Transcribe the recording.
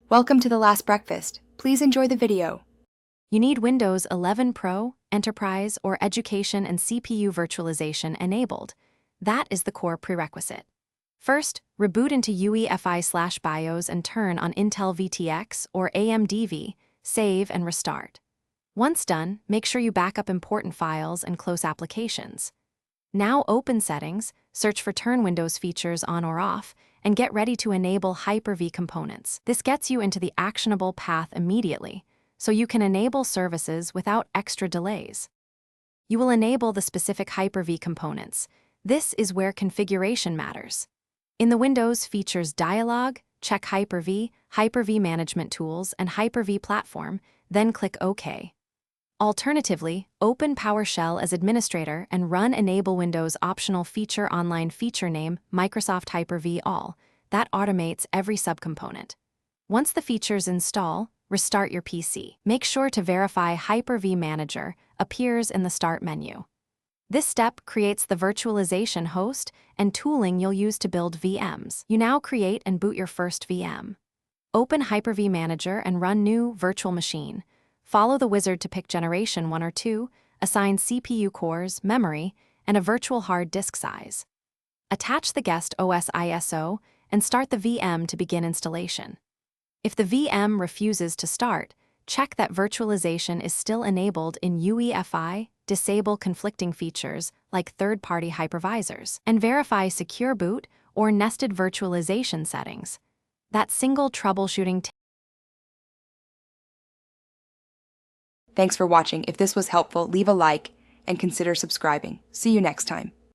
Welcome to the last breakfast. Please enjoy the video. You need Windows 11 Pro, Enterprise, or Education and CPU virtualization enabled. That is the core prerequisite. First, reboot into UEFI/BIOS and turn on Intel VTX or AMD, save and restart. Once done, make sure you back up important files and close applications. Now open Settings, search for Turn Windows features on or off, and get ready to enable Hyper-V components. This gets you into the actionable path immediately, so you can enable services without extra delays. You will enable the specific Hyper-V components. This is where configuration matters. In the Windows Features dialog, check Hyper-V, Hyper-V Management Tools, and Hyper-V Platform, then click OK. Alternatively, open PowerShell as administrator and run Enable Windows optional feature online feature name Microsoft Hyper-V All. That automates every subcomponent. Once the features install, restart your PC. Make sure to verify Hyper-V Manager appears in the Start menu. This step creates the virtualization host and tooling you'll use to build VMs. You now create and boot your first VM. Open Hyper-V Manager and run New Virtual Machine. Follow the wizard to pick Generation 1 or 2, assign CPU cores, memory, and a virtual hard disk size. Attach the guest OS ISO and start the VM to begin installation. If the VM refuses to start, check that virtualization is still enabled in UEFI, disable conflicting features like third-party hypervisors, and verify secure boot or nested virtualization settings. That single troubleshooting Thanks for watching. If this was helpful, leave a like and consider subscribing. See you next time.